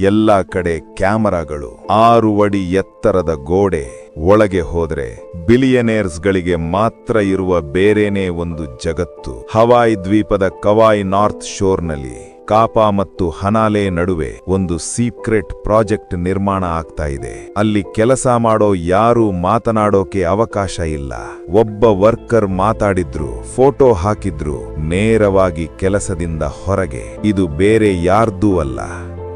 ಎಲ್ಲ ಕಡೆ ಕ್ಯಾಮರಾಗಳು, 6 ಅಡಿ ಎತ್ತರದ ಗೋಡೆ. ಒಳಗೆ ಹೋದ್ರೆ ಬಿಲಿಯನೇರ್ಸ್ಗಳಿಗೆ ಮಾತ್ರ ಇರುವ ಬೇರೇನೇ ಒಂದು ಜಗತ್ತು. ಹವಾಯ್ ದ್ವೀಪದ ಕವಾಯ್ ನಾರ್ತ್ ಶೋರ್ನಲ್ಲಿ ಕಾಪಾ ಮತ್ತು ಹನಾಲೆ ನಡುವೆ ಒಂದು ಸೀಕ್ರೆಟ್ ಪ್ರಾಜೆಕ್ಟ್ ನಿರ್ಮಾಣ ಆಗ್ತಾ ಇದೆ. ಅಲ್ಲಿ ಕೆಲಸ ಮಾಡೋ ಯಾರೂ ಮಾತನಾಡೋಕೆ ಅವಕಾಶ ಇಲ್ಲ. ಒಬ್ಬ ವರ್ಕರ್ ಮಾತಾಡಿದ್ರು, ಫೋಟೋ ಹಾಕಿದ್ರು, ನೇರವಾಗಿ ಕೆಲಸದಿಂದ ಹೊರಗೆ. ಇದು ಬೇರೆ ಯಾರ್ದೂ ಅಲ್ಲ,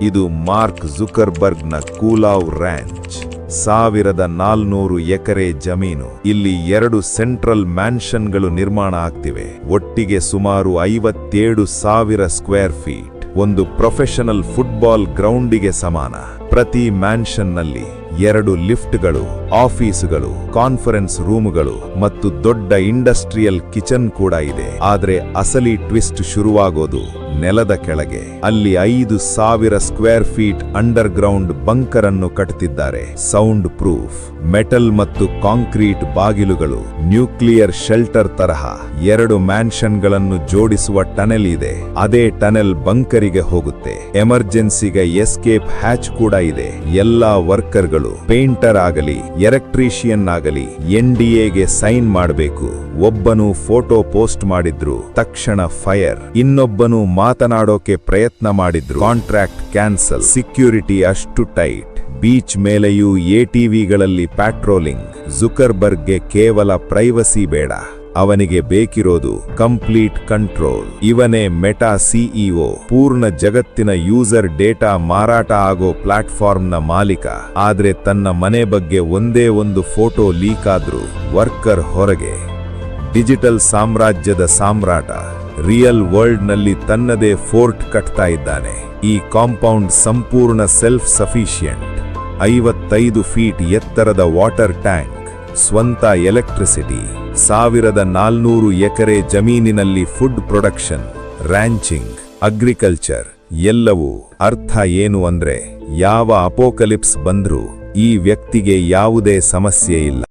ಇದು ಮಾರ್ಕ್ ಜುಕರ್ಬರ್ಗ್ನ ಕೂಲಾವ್ ರ್ಯಾಂಚ್. 1400 ಎಕರೆ ಜಮೀನು. ಇಲ್ಲಿ 2 ಸೆಂಟ್ರಲ್ ಮ್ಯಾನ್ಷನ್ಗಳು ನಿರ್ಮಾಣ ಆಗ್ತಿವೆ. ಒಟ್ಟಿಗೆ ಸುಮಾರು 57,000 ಸ್ಕ್ವೇರ್ ಫೀಟ್. ಒಂದು ಪ್ರೊಫೆಷನಲ್ ಫುಟ್ಬಾಲ್ ಗ್ರೌಂಡಿಗೆ ಸಮಾನ. ಪ್ರತಿ ಮ್ಯಾನ್ಷನ್ನಲ್ಲಿ 2 ಲಿಫ್ಟ್ಗಳು, ಆಫೀಸುಗಳು, ಕಾನ್ಫರೆನ್ಸ್ ರೂಮುಗಳು ಮತ್ತು ದೊಡ್ಡ ಇಂಡಸ್ಟ್ರಿಯಲ್ ಕಿಚನ್ ಕೂಡ ಇದೆ. ಆದ್ರೆ ಅಸಲಿ ಟ್ವಿಸ್ಟ್ ಶುರುವಾಗೋದು ನೆಲದ ಕೆಳಗೆ. ಅಲ್ಲಿ 5,000 square feet under ground bunker ಅನ್ನು ಕಟ್ಟುತ್ತಿದ್ದಾರೆ. ಸೌಂಡ್ ಪ್ರೂಫ್, ಮೆಟಲ್ ಮತ್ತು ಕಾಂಕ್ರೀಟ್ ಬಾಗಿಲುಗಳು, ನ್ಯೂಕ್ಲಿಯರ್ ಶೆಲ್ಟರ್ ತರಹ 2 ಮ್ಯಾನ್ಷನ್ಗಳನ್ನು ಜೋಡಿಸುವ ಟನೆಲ್ ಇದೆ. ಅದೇ ಟನೆಲ್ ಬಂಕರಿಗೆ ಹೋಗುತ್ತೆ. ಎಮರ್ಜೆನ್ಸಿಗೆ ಎಸ್ಕೇಪ್ ಹ್ಯಾಚ್ ಕೂಡ ಇದೆ. ಎಲ್ಲಾ ವರ್ಕರ್ಗಳು ಪೇಂಟರ್ ಆಗಲಿ ಎಲೆಕ್ಟ್ರಿಷಿಯನ್ ಆಗಲಿ NDAಗೆ ಸೈನ್ ಮಾಡಬೇಕು. ಒಬ್ಬನು ಫೋಟೋ ಪೋಸ್ಟ್ ಮಾಡಿದ್ರು, ತಕ್ಷಣ ಫೈರ್. ಇನ್ನೊಬ್ಬನು ಮಾತನಾಡೋಕೆ ಪ್ರಯತ್ನ ಮಾಡಿದ್ರು, ಕಾಂಟ್ರಾಕ್ಟ್ ಕ್ಯಾನ್ಸಲ್. ಸೆಕ್ಯೂರಿಟಿ ಅಷ್ಟು ಟೈಟ್. ಬೀಚ್ ಮೇಲೆಯೂ ATVಗಳಲ್ಲಿ ಪ್ಯಾಟ್ರೋಲಿಂಗ್. ಜುಕರ್ಬರ್ಗ್ಗೆ ಕೇವಲ ಪ್ರೈವಸಿ ಬೇಡ, ಅವನಿಗೆ ಬೇಕಿರೋದು ಕಂಪ್ಲೀಟ್ ಕಂಟ್ರೋಲ್. ಇವನೇ ಮೆಟಾ CEO, ಪೂರ್ಣ ಜಗತ್ತಿನ ಯೂಸರ್ ಡೇಟಾ ಮಾರಾಟ ಆಗೋ ಪ್ಲಾಟ್ಫಾರ್ಮ್ನ ಮಾಲೀಕ. ಆದ್ರೆ ತನ್ನ ಮನೆ ಬಗ್ಗೆ ಒಂದೇ ಒಂದು ಫೋಟೋ ಲೀಕ್ ಆದ್ರೂ ವರ್ಕರ್ ಹೊರಗೆ. ಡಿಜಿಟಲ್ ಸಾಮ್ರಾಜ್ಯದ ಸಾಮ್ರಾಟ ರಿಯಲ್ ವರ್ಲ್ಡ್ನಲ್ಲಿ ತನ್ನದೇ ಫೋರ್ಟ್ ಕಟ್ತಾ ಇದ್ದಾನೆ. ಈ ಕಾಂಪೌಂಡ್ ಸಂಪೂರ್ಣ ಸೆಲ್ಫ್ ಸಫಿಷಿಯೆಂಟ್. 55 ಫೀಟ್ ಎತ್ತರದ ವಾಟರ್ ಟ್ಯಾಂಕ್, ಸ್ವಂತ ಎಲೆಕ್ಟ್ರಿಸಿಟಿ, 1400 ಎಕರೆ ಜಮೀನಿನಲ್ಲಿ ಫುಡ್ ಪ್ರೊಡಕ್ಷನ್, ರ್ಯಾಂಚಿಂಗ್, ಅಗ್ರಿಕಲ್ಚರ್ ಎಲ್ಲವೂ. ಅರ್ಥ ಏನು ಅಂದ್ರೆ ಯಾವ ಅಪೋಕಲಿಪ್ಸ್ ಬಂದ್ರೂ ಈ ವ್ಯಕ್ತಿಗೆ ಯಾವುದೇ ಸಮಸ್ಯೆ ಇಲ್ಲ.